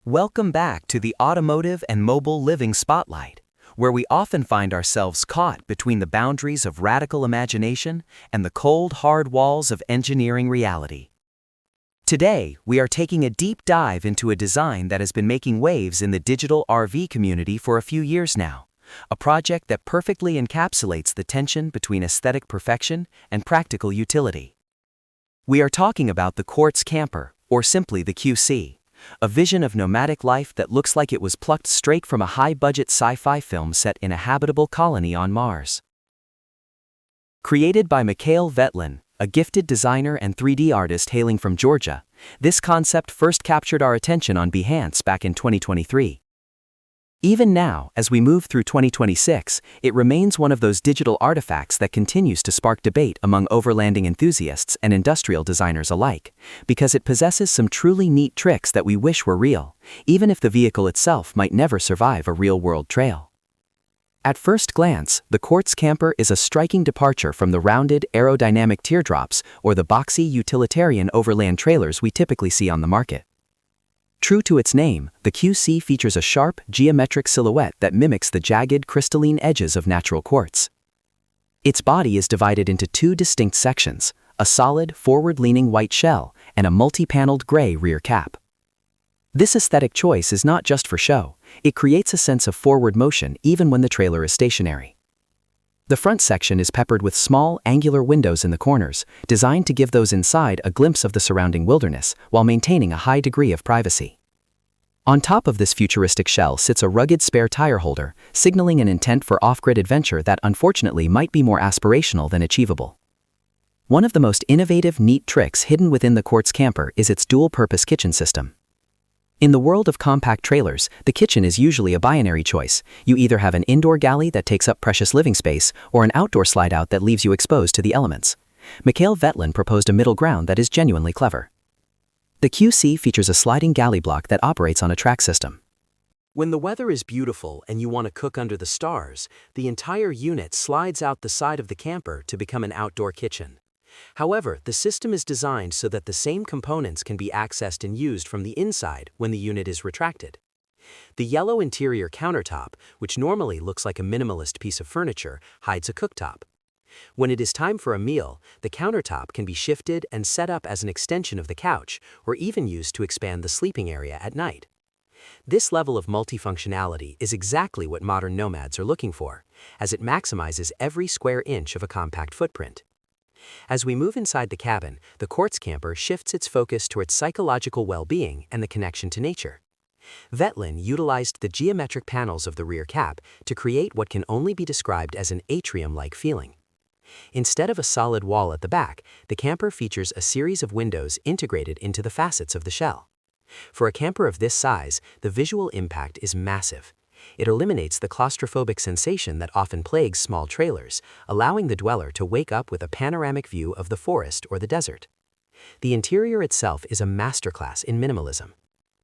Welcome back to the Automotive and Mobile Living Spotlight, where we often find ourselves caught between the boundaries of radical imagination and the cold, hard walls of engineering reality. Today, we are taking a deep dive into a design that has been making waves in the digital RV community for a few years now, a project that perfectly encapsulates the tension between aesthetic perfection and practical utility. We are talking about the Quartz Camper, or simply the QC. A vision of nomadic life that looks like it was plucked straight from a high-budget sci-fi film set in a habitable colony on Mars. Created by Mikhail Vetlin, a gifted designer and 3D artist hailing from Georgia, this concept first captured our attention on Behance back in 2023. Even now, as we move through 2026, it remains one of those digital artifacts that continues to spark debate among overlanding enthusiasts and industrial designers alike, because it possesses some truly neat tricks that we wish were real, even if the vehicle itself might never survive a real-world trail. At first glance, the Quartz Camper is a striking departure from the rounded, aerodynamic teardrops or the boxy, utilitarian overland trailers we typically see on the market. True to its name, the QC features a sharp, geometric silhouette that mimics the jagged, crystalline edges of natural quartz. Its body is divided into two distinct sections, a solid, forward-leaning white shell and a multi-paneled gray rear cap. This aesthetic choice is not just for show, it creates a sense of forward motion even when the trailer is stationary. The front section is peppered with small, angular windows in the corners, designed to give those inside a glimpse of the surrounding wilderness while maintaining a high degree of privacy. On top of this futuristic shell sits a rugged spare tire holder, signaling an intent for off-grid adventure that unfortunately might be more aspirational than achievable. One of the most innovative, neat tricks hidden within the Quartz Camper is its dual-purpose kitchen system. In the world of compact trailers, the kitchen is usually a binary choice. You either have an indoor galley that takes up precious living space or an outdoor slide-out that leaves you exposed to the elements. Mikhail Vetlin proposed a middle ground that is genuinely clever. The QC features a sliding galley block that operates on a track system. When the weather is beautiful and you want to cook under the stars, the entire unit slides out the side of the camper to become an outdoor kitchen. However, the system is designed so that the same components can be accessed and used from the inside when the unit is retracted. The yellow interior countertop, which normally looks like a minimalist piece of furniture, hides a cooktop. When it is time for a meal, the countertop can be shifted and set up as an extension of the couch, or even used to expand the sleeping area at night. This level of multifunctionality is exactly what modern nomads are looking for, as it maximizes every square inch of a compact footprint. As we move inside the cabin, the Quartz Camper shifts its focus towards psychological well-being and the connection to nature. Vetlin utilized the geometric panels of the rear cap to create what can only be described as an atrium-like feeling. Instead of a solid wall at the back, the camper features a series of windows integrated into the facets of the shell. For a camper of this size, the visual impact is massive. It eliminates the claustrophobic sensation that often plagues small trailers, allowing the dweller to wake up with a panoramic view of the forest or the desert. The interior itself is a masterclass in minimalism.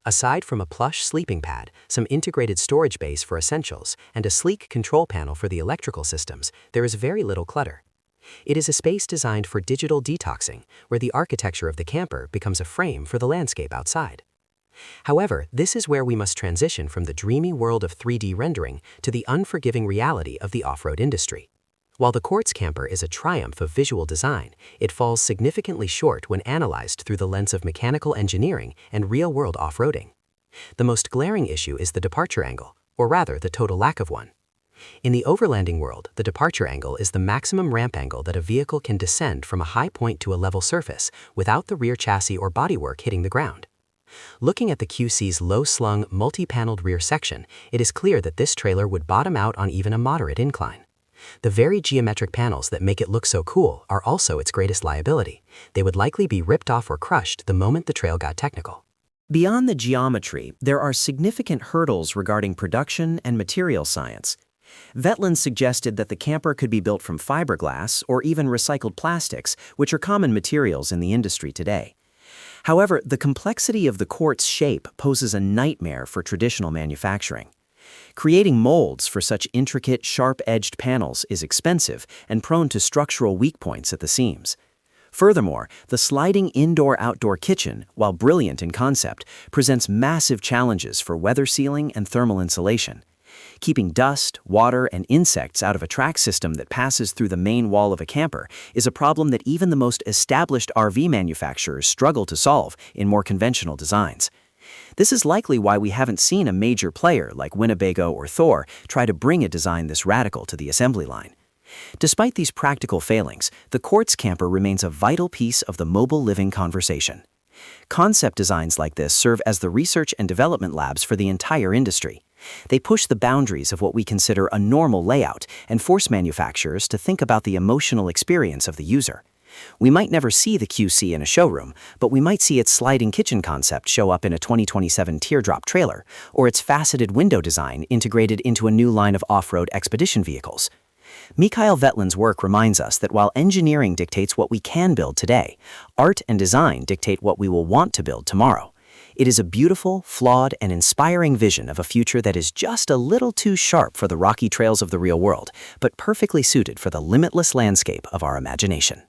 Aside from a plush sleeping pad, some integrated storage bays for essentials, and a sleek control panel for the electrical systems, there is very little clutter. It is a space designed for digital detoxing, where the architecture of the camper becomes a frame for the landscape outside. However, this is where we must transition from the dreamy world of 3D rendering to the unforgiving reality of the off-road industry. While the Quartz Camper is a triumph of visual design, it falls significantly short when analyzed through the lens of mechanical engineering and real-world off-roading. The most glaring issue is the departure angle, or rather the total lack of one. In the overlanding world, the departure angle is the maximum ramp angle that a vehicle can descend from a high point to a level surface without the rear chassis or bodywork hitting the ground. Looking at the QC's low-slung, multi-paneled rear section, it is clear that this trailer would bottom out on even a moderate incline. The very geometric panels that make it look so cool are also its greatest liability. They would likely be ripped off or crushed the moment the trail got technical. Beyond the geometry, there are significant hurdles regarding production and material science. Vetlin suggested that the camper could be built from fiberglass or even recycled plastics, which are common materials in the industry today. However, the complexity of the quartz shape poses a nightmare for traditional manufacturing. Creating molds for such intricate, sharp-edged panels is expensive and prone to structural weak points at the seams. Furthermore, the sliding indoor-outdoor kitchen, while brilliant in concept, presents massive challenges for weather sealing and thermal insulation. Keeping dust, water, and insects out of a track system that passes through the main wall of a camper is a problem that even the most established RV manufacturers struggle to solve in more conventional designs. This is likely why we haven't seen a major player like Winnebago or Thor try to bring a design this radical to the assembly line. Despite these practical failings, the Quartz Camper remains a vital piece of the mobile living conversation. Concept designs like this serve as the research and development labs for the entire industry. They push the boundaries of what we consider a normal layout and force manufacturers to think about the emotional experience of the user. We might never see the QC in a showroom, but we might see its sliding kitchen concept show up in a 2027 teardrop trailer, or its faceted window design integrated into a new line of off-road expedition vehicles. Mikhail Vetlin's work reminds us that while engineering dictates what we can build today, art and design dictate what we will want to build tomorrow. It is a beautiful, flawed, and inspiring vision of a future that is just a little too sharp for the rocky trails of the real world, but perfectly suited for the limitless landscape of our imagination.